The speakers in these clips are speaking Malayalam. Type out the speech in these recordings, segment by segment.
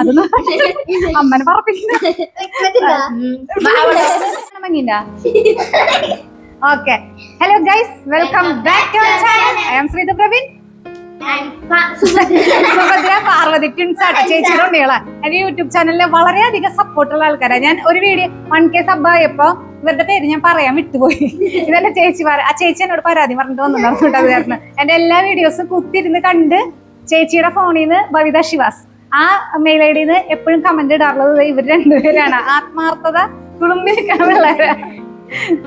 അതൊന്നും അമ്മനെ പറപ്പിക്കുന്ന. Okay, hello guys, welcome back to our channel. I am Sreetha Praveen. Subhadra Parvathy twins ആട്ടോ, ചേച്ചിയുടെ ഉണ്ണികളാ. എന്റെ യൂട്യൂബ് ചാനലിലെ വളരെയധികം സപ്പോർട്ടുള്ള ആൾക്കാരാണ്. ഞാൻ ഒരു വീഡിയോ 1K സബ് ആയപ്പോ ഇവരുടെ പേര് ഞാൻ പറയാൻ വിട്ടുപോയി. ഇതെന്റെ ചേച്ചി ആ ചേച്ചി എന്നോട് പരാതി പറഞ്ഞിട്ട് വന്നിട്ടുണ്ടായിരുന്നു അത് കാരണം. എന്റെ എല്ലാ വീഡിയോസും കുത്തിരുന്ന് കണ്ട് ചേച്ചിയുടെ ഫോണിൽ നിന്ന് ബവിത ശിവാസ് ആ മെയിൽ ഐ ഡിന്ന് എപ്പോഴും കമന്റ് ഇടാറുള്ളത് ഇവർ രണ്ടുപേരാണ്. ആത്മാർത്ഥത കുടുംബിരിക്കാൻ പിള്ളേരാ.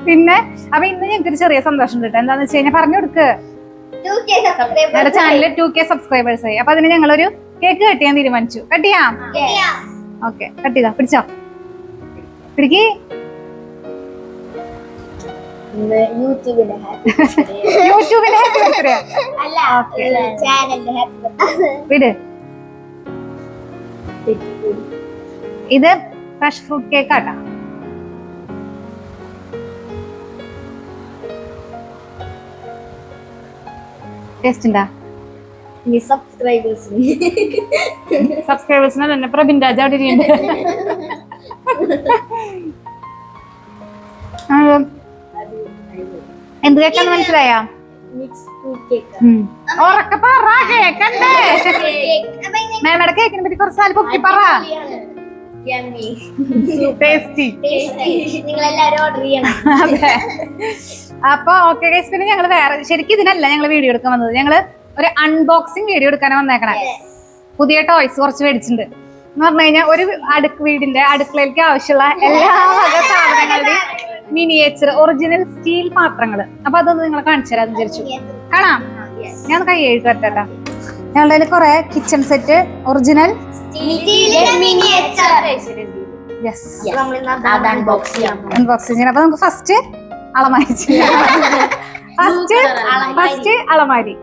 പിന്നെ അപ്പൊ ഇന്ന് ഞങ്ങൾക്കൊരു ചെറിയ സന്തോഷം കിട്ടും. എന്താന്ന് വെച്ച് കഴിഞ്ഞാൽ പറഞ്ഞു കൊടുക്ക്, ഞങ്ങളുടെ ചാനലിൽ 2K സബ്സ്ക്രൈബേഴ്സ് ആയി. അപ്പൊ അതിന് ഞങ്ങളൊരു കേക്ക് കട്ട് ചെയ്യാൻ തീരുമാനിച്ചു. കട്ട് ചെയ്യാം? ഓക്കെ, കട്ട് ചെയ്താ. പിടിച്ചോ, പിടിക്ക്. യൂട്യൂബിന്റെ വിട്. ഇത് ഫ്രഷ് ഫ്രൂട്ട് കേക്ക് ആട്ടാ. ടേസ്റ്റ് ഉണ്ടാ? സബ്സ്ക്രൈബേഴ്സിനെ തന്നെ പ്രബിൻ രാജ അവിടെ ഇരിക്കുന്നുണ്ട്. എന്ത് കേക്കാന്ന് മനസ്സിലായാ? ഉറക്കെ പറ, കേക്കണ്ടേ? മേമയുടെ കേക്കിനെ പറ്റി കുറച്ച് നാല് പൊക്കി പറ. ടേസ്റ്റി. അതെ. അപ്പൊ ഓക്കെ ഗൈസ്, പിന്നെ ഞങ്ങള് വേറെ ശരിക്കും ഇതിനല്ല ഞങ്ങള് വീഡിയോ എടുക്കാൻ വന്നത്. ഞങ്ങള് ഒരു അൺബോക്സിങ് വീഡിയോ എടുക്കാനാണ് വന്നേക്കണേ. പുതിയ ടോയ്സ് കുറച്ച് മേടിച്ചിട്ടുണ്ട്. എന്ന് പറഞ്ഞു കഴിഞ്ഞാൽ ഒരു വീടിന്റെ അടുക്കളയിലേക്ക് ആവശ്യമുള്ള എല്ലാ വക സാധനങ്ങളുടെയും മിനിയേച്ചർ ഒറിജിനൽ സ്റ്റീൽ പാത്രങ്ങള്. അപ്പൊ അതൊന്ന് നിങ്ങളെ കാണിച്ചു തരാം വിചാരിച്ചു. കാണാം? ഞാൻ കൈ എഴുതി വരട്ടെ. ഞങ്ങളുടെ കയ്യിൽ കുറെ കിച്ചൺ സെറ്റ് ഒറിജിനൽ അൺബോക്സിങ്. അപ്പൊ നമുക്ക് ഫസ്റ്റ് അളമാരി ഫസ്റ്റ് അളമാരി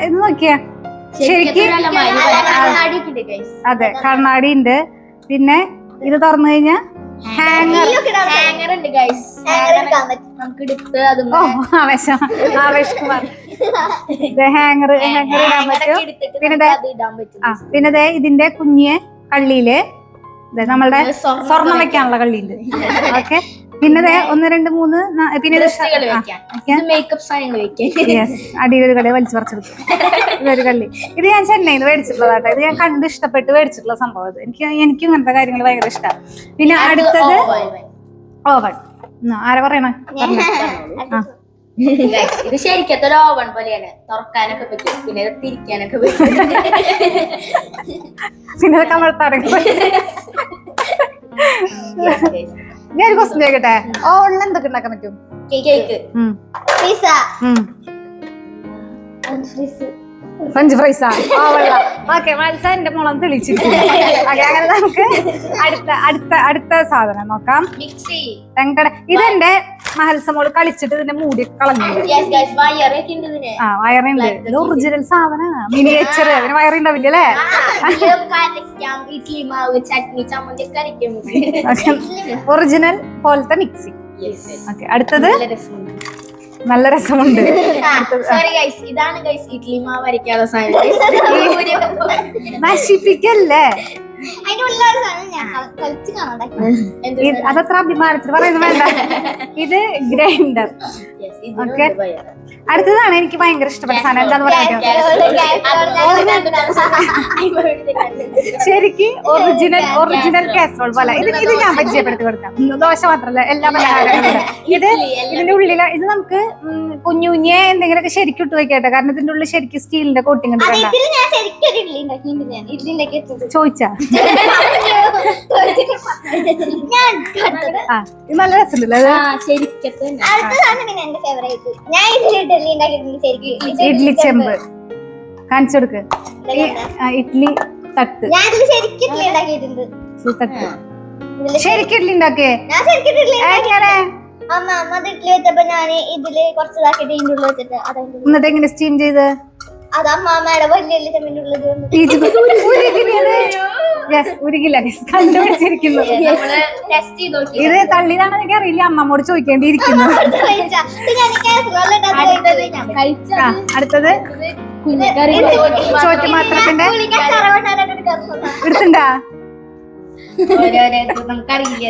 ഇത് നോക്കിയാ ശരിക്കും. അതെ, കണ്ണാടി ഉണ്ട്. പിന്നെ ഇത് തുറന്നു കഴിഞ്ഞാ ഹാങ്ങർ ഉണ്ട് ഗൈസ്. ആവേശകുമാർ ഹാങ്ങർ ഇടാൻ പറ്റും. പിന്നെ ഇതിന്റെ കുഞ്ഞ് കള്ളിയില് നമ്മളുടെ സ്വർണം വെക്കാനുള്ള കള്ളിയുണ്ട്. ഓക്കെ, പിന്നെ 1 2 3 പിന്നെ അടിയിലൊരു കള്ളി വലിച്ചു പറിച്ചെടുക്കും. ഇതൊരു കള്ളി. ഇത് ഞാൻ ചെന്നൈന്ന് മേടിച്ചിട്ടുള്ളതാട്ടോ. ഇത് ഞാൻ കണ്ട് ഇഷ്ടപ്പെട്ട് മേടിച്ചിട്ടുള്ള സംഭവം. എനിക്കും ഇങ്ങനത്തെ കാര്യങ്ങൾ ഭയങ്കര ഇഷ്ടമാണ്. പിന്നെ അടുത്തത് ഓവൻ. ആരാ പറയണേ? ഇത് ശരിക്കത്തെ ഓവൻ പോലെയാണ്. തുറക്കാനൊക്കെ പറ്റും, പിന്നെ തിരിക്കാനൊക്കെ പറ്റും, പിന്നെ കമഴ്ത്താനൊക്കെ പറ്റും. ഞാൻ ഒരു ക്വസ്റ്റ്യൻ ചോദിക്കട്ടെ, ഓവനിൽ എന്തൊക്കെ ഉണ്ടാക്കാൻ പറ്റും? കേക്ക്, പിസ്സ, ഫ്രഞ്ച് ഫ്രൈസാ. ഓക്കെ, മത്സരം എന്റെ മോളം തെളിച്ചിരിക്കും. അങ്ങനെ നമുക്ക് അടുത്ത സാധനം നോക്കാം. ഇതെന്റെ മഹൽസമോള് കളിച്ചിട്ട് ഇതിന്റെ മൂടി കളഞ്ഞു. വയറുണ്ട്. ഇത് ഒറിജിനൽ സാധനം, മിനിയേച്ചർ. അതിന് വയറുണ്ടാവില്ലേ? ഒറിജിനൽ പോലത്തെ മിക്സി. ഓക്കെ, അടുത്തത് നല്ല രസമുണ്ട്. നശിപ്പിക്കല്ലേ, അതത്ര അഭിമാനത്തിൽ പറയുന്നത് വേണ്ട. ഇത് ഗ്രൈൻഡർ. ഓക്കെ, അടുത്തതാണ് എനിക്ക് ഭയങ്കര ഇഷ്ടപ്പെട്ട സാധനം. എന്താന്ന് പറയാൻ ശരിക്കും ഒറിജിനൽ കാസറോൾ പോലെ. ഇത് ഞാൻ പരിചയപ്പെടുത്തി കൊടുക്കാം. ദോശ മാത്രല്ല, എല്ലാ പലഹാരങ്ങളും. ഇതിന്റെ ഉള്ളിൽ ഇത് നമുക്ക് കുഞ്ഞു കുഞ്ഞെ എന്തെങ്കിലുമൊക്കെ ശരിക്കും ഇട്ട് വെക്കട്ടെ. കാരണം ഇതിന്റെ ഉള്ളിൽ ശരിക്കും സ്റ്റീലിന്റെ കോട്ടിങ് ഉണ്ട്. ചോദിച്ചാ ഇത് നല്ല രസമുണ്ടല്ലോ. ഇഡ്ലി ചെമ്പ് കാണിച്ചു കൊടുക്ക്. ഇഡ്ലി തട്ട്. ശരിക്കും ഇഡ്ലി ഉണ്ടാക്കേ? എങ്ങനെ? എന്നിട്ട് എങ്ങനെ സ്റ്റീം ചെയ്ത്? കണ്ടുപിടിച്ചിരിക്കുന്നു. ഇത് തള്ളിയതാണെന്ന് എനിക്ക് അറിയില്ല, അമ്മമ്മോട് ചോദിക്കേണ്ടിയിരിക്കുന്നു. അടുത്തത് കുഞ്ഞിക്കറി ചോറ്റുപാത്രത്തിന്റെ എടുത്തിണ്ടാ? നമുക്കറിയില്ല,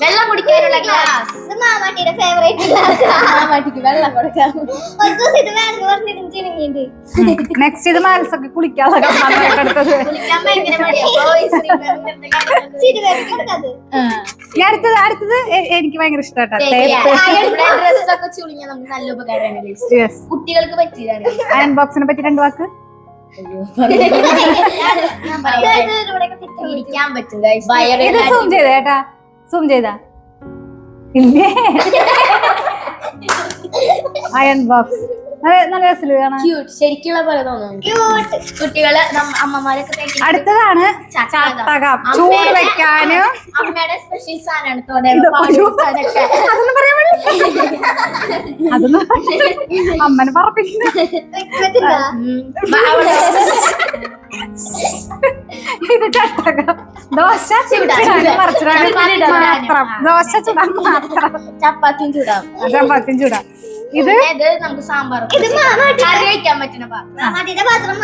വെള്ളം കുടിക്കാനുള്ള ഗ്ലാസ്. മാമാട്ടിയുടെ ഫേവറേറ്റ് മാമാട്ടിക്ക് വെള്ളം കൊടുക്കാം. നെക്സ്റ്റ് ഇത് മനസ്സൊക്കെ കുളിക്കാനുള്ള കമ്പാർട്ട്മെന്റ് എടുത്തത്. കുളിക്കാൻ ഭയങ്കര മടിയാ. അടുത്തത് എനിക്ക് ഭയങ്കര ഇഷ്ടമായിട്ടാ തേപ്പ്. ഡ്രസ്സൊക്കെ ചുളിഞ്ഞാൽ നമുക്ക് നല്ല ഉപകാരമാണ്. കുട്ടികൾക്ക് പറ്റിയതാണ്. അയൺ ബോക്സിനെ പറ്റി 2 വാക്ക്. ഇരിക്കാൻ പറ്റും. ഇത് സൂം ചെയ്ത ഏട്ടാ, സൂം ചെയ്താ ഇല്ലേ? അയൺ ബോക്സ് നല്ല രസത്തില് കാണാൻ. ശരിക്കുള്ള പോലെ തോന്നുന്നു. കുട്ടികള് അമ്മമാരൊക്കെ. അടുത്തതാണ് ചട്ടകം. ചൂട് വെക്കാനും അമ്മയുടെ സ്പെഷ്യൽ സാധനമാണ്. അതൊന്നും പറയാൻ അതൊന്നും അമ്മനെ പറപ്പിക്കുന്നു. ഇത് ചട്ടകം. ദോശ ചുടാനും മറിച്ചിടാനും മാത്രം. ദോശ ചുടാൻ മാത്രം. ചപ്പാത്തിയും ചൂടാം. ചപ്പാത്തിയും ചൂടാം. ഇത് നമുക്ക് സാമ്പാർ കറി വെക്കാൻ പറ്റുന്ന പാത്രം.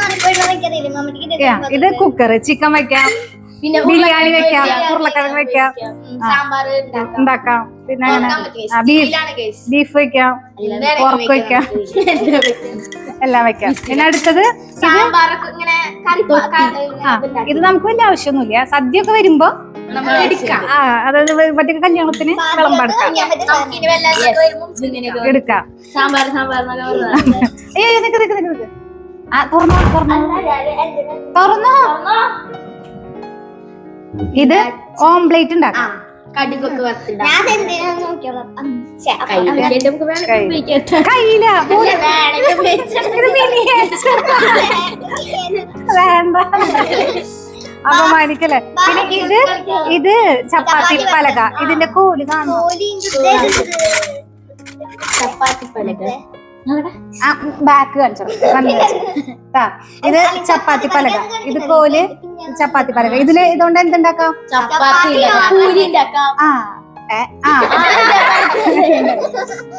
ഇത് കുക്കർ. ചിക്കൻ വെക്കാം, പിന്നെ ബിരിയാണി വെക്കാം, ഉരുളക്കിഴങ്ങ് വെക്കാം, സാമ്പാർ ഉണ്ടാക്കാം. പിന്നെ ബീഫ് വെക്കാം, പോർക്ക് വെക്കാം, എല്ലാം വെക്കാം. പിന്നെ അടുത്തത് ഇത് നമുക്ക് വലിയ ആവശ്യമൊന്നുമില്ല. സദ്യ ഒക്കെ വരുമ്പോ അതായത് മറ്റേ കല്യാണത്തിന് വിളമ്പെടുക്കാം, എടുക്കാം. അയ്യോ നിക്ക് തുറന്നോ. ഇത് ഓംപ്ലേറ്റ് ഉണ്ടാക്കാം. കടുകൊക്കെ വറുത്തിടാം. കയ്യില വേണ്ട അപമാനിക്കല്ലേ. പിന്നെ ഇത് ചപ്പാത്തി പലക. ഇതിന്റെ കോല് കാണും. ചപ്പാത്തി പലക ബാക്ക് കാണിച്ചോ. ഇത് ചപ്പാത്തി പലക, ഇത് കോല്, ചപ്പാത്തി പലക. ഇതില് ഇതുകൊണ്ട് എന്തുണ്ടാക്കാം? ചപ്പാത്തി പൂരി ഉണ്ടാക്കാം.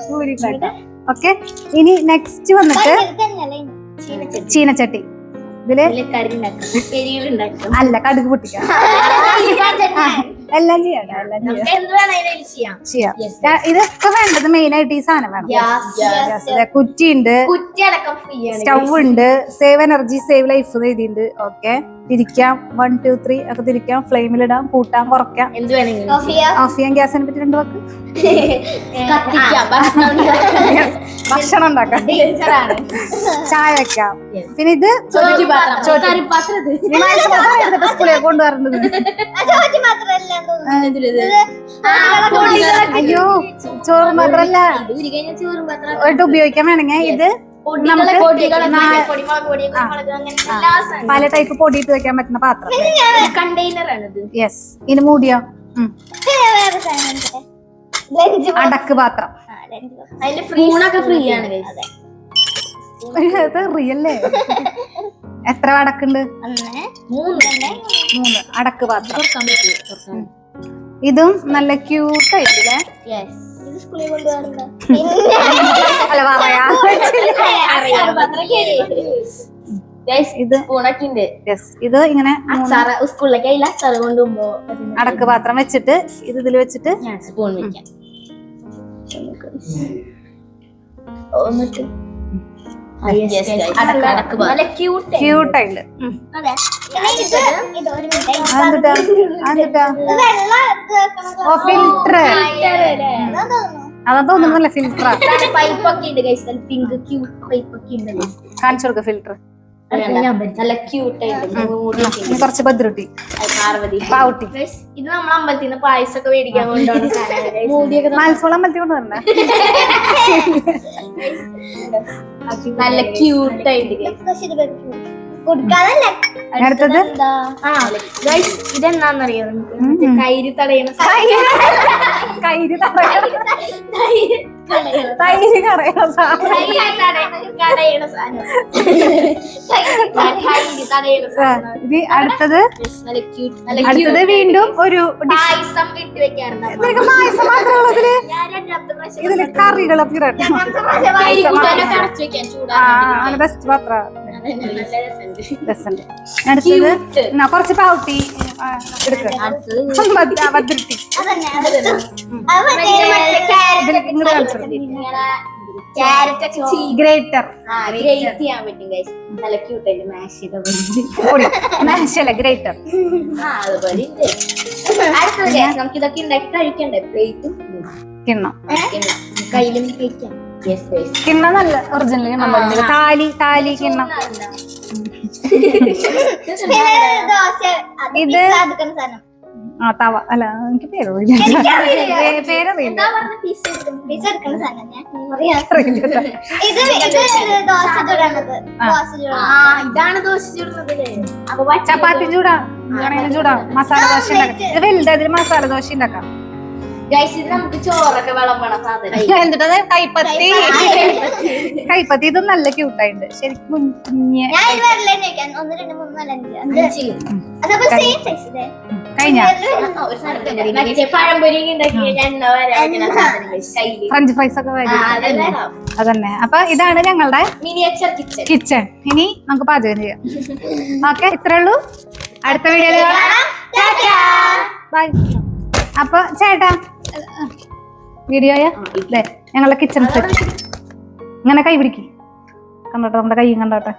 പൂരി ഉണ്ടാക്കാം. ഓക്കെ. ഇനി നെക്സ്റ്റ് വന്നിട്ട് ചീനച്ചട്ടി. ഇതില് അല്ല കടുക് പൊട്ടിക്കാം. എല്ലാം ചെയ്യാം. ഇതൊക്കെ വേണ്ടത് മെയിൻ ആയിട്ട് ഈ സാധനം വേണം. കുറ്റി ഉണ്ട്, സ്റ്റൗ ഉണ്ട്, സേവ് എനർജി സേവ് ലൈഫ് എഴുതിയിട്ടുണ്ട്. ഓക്കെ. തിരിക്കാം, 1 2 3 ഒക്കെ തിരിക്കാം. ഫ്ലെയിമിലിടാം, കൂട്ടാം, കുറയ്ക്കാം, ഓഫ് ചെയ്യാം. ഗ്യാസിനെ പറ്റി 2 വാക്ക്. ഭക്ഷണം ഉണ്ടാക്കാം, ചായ വെക്കാം. പിന്നെ ഇത് സ്കൂളിൽ കൊണ്ടുവരേണ്ടത്. അയ്യോ ചോറ് മാത്രല്ല ഉപയോഗിക്കാൻ വേണമെങ്കിൽ ഇത് നമുക്ക് പല ടൈപ്പ് പൊടിയിട്ട് വെക്കാൻ പറ്റുന്ന പാത്രം. കണ്ടെയ്നർ ആണ്. യെസ്. ഇനി മൂടിയോ? അടക്ക് പാത്രം. അതില് ഫ്രീസൊക്കെ ഫ്രീ ആണ്. റിയല്ലേ? എത്ര അടക്കുണ്ട്? 3 അടക്ക് പാത്രം. ഇതും നല്ല ക്യൂട്ട് ആയിട്ടില്ലേ? അല്ല പറയാ. ഇത് ഇങ്ങനെ സ്കൂളിലേക്ക് അച്ചാറ് കൊണ്ടുപോകുമ്പോ അടക്ക് പാത്രം വെച്ചിട്ട് ഇതിൽ വെച്ചിട്ട് സ്പൂൺ വെക്കാം. ക്യൂട്ടായിട്ടുണ്ട്. ഫിൽറ്റർ അതാ തോന്നുന്നല്ല. ഫിൽറ്റർ പൈപ്പൊക്കെ ഉണ്ട്. പിങ്ക് ക്യൂട്ട് പൈപ്പൊക്കെ ഉണ്ട്. കാണിച്ചു കൊടുക്ക ഫിൽറ്റർ. നല്ല ക്യൂട്ടായിട്ട് കുറച്ച് ഭദ്രട്ടി പാവുട്ടി. ഇത് നമ്മൾ അമ്പലത്തിൽ നിന്ന് പായസമൊക്കെ മേടിക്കാൻ കൊണ്ടുപോകണം. മത്സവളം അമ്പലത്തിൽ കൊണ്ടുവരണേ. നല്ല ക്യൂട്ടായിട്ട്. അടുത്തത് ഇതെന്താന്നറിയോ? കൈര് തടയണ കയ്യില് തൈര് കടയണ സാധനം. കടയുടെ സാധനം ഇനി അടുത്തത് നല്ല ക്യൂട്ട് നല്ല അടുത്തത് വീണ്ടും ഒരു dish. പായസം ഇട്ട് വെക്കാറുണ്ട് നിനക്ക് പായസം മാത്രമേ ഉള്ളൂ ഇതില്? ഇതില് കറികളൊക്കെ ഇടട്ടെ. അടച്ചു വെക്കാൻ ചൂടാണ് ബെസ്റ്റ് പാത്രം നല്ല രസമുണ്ട് രസമുണ്ട്. അടുത്തത് എന്നാ കുറച്ച് പൗട്ടി എടുക്കുക. ഭദ്രട്ടി ക്യാരറ്റ് ഒക്കെ ഗ്രേറ്റർ ഗ്രേറ്റ് ചെയ്യാൻ പറ്റും guys. നല്ല ക്യൂട്ടായിട്ട് മാഷ് ചെയ്ത പോലെ മാഷല്ല ഗ്രേറ്റർ. അതുപോലെ ഉണ്ട്. അടുത്തത് guys, നമുക്ക് ഇതൊക്കെ ഉണ്ടാക്കി കഴിക്കണ്ടേ? പ്ലേറ്റും കിണ്ണം കയ്യിലും കഴിക്കാം. Yes, guys. കിണ്ണം നല്ല ഒറിജിനൽ കിണ്ണം പറഞ്ഞത്. താലി കിണ്ണം. ഇത് തവ അല്ല എനിക്ക് പേരറിയില്ല. പേരറിയില്ല. ഇതാണ് ദോശ ചുടുന്നത്. അപ്പൊ ചപ്പാത്തി ചൂടാ ചൂടാ മസാല ദോശ ഉണ്ടാക്കാം. ഇത് വലുത് അതിൽ മസാല ദോശ ഉണ്ടാക്കാം. ഗൈസ്, ഇത് നമുക്ക് ചോറൊക്കെ വിളമ്പണ സാധനം. എന്നിട്ടത് കൈപ്പത്തി ഇതും നല്ല ക്യൂട്ടായിട്ടുണ്ട് ശരിക്കും. കുഞ്ഞ് കഴിഞ്ഞ മറ്റേ പഴംപൊരി ഉണ്ടാക്കി എണ്ണ വരാൻ സാധനം കയ്യില്. ഫ്രഞ്ച് ഫ്രൈസ് ഒക്കെ വരും. അതന്നെ. അപ്പൊ ഇതാണ് ഞങ്ങളുടെ മിനിയേച്ചർ കിച്ചൺ. കിച്ചൺ. ഇനി നമുക്ക് പാചകം ചെയ്യാം. ഓക്കെ, ഇത്രേ ഉള്ളൂ. അടുത്ത വീഡിയോയിൽ ബൈ. അപ്പൊ ചേട്ടാ വീഡിയോയാ ഞങ്ങളുടെ കിച്ചൺ സെറ്റ് ഇങ്ങനെ കൈ പിടിക്കും. കണ്ടോട്ടെ, നമ്മുടെ കൈ കണ്ടോട്ടെ.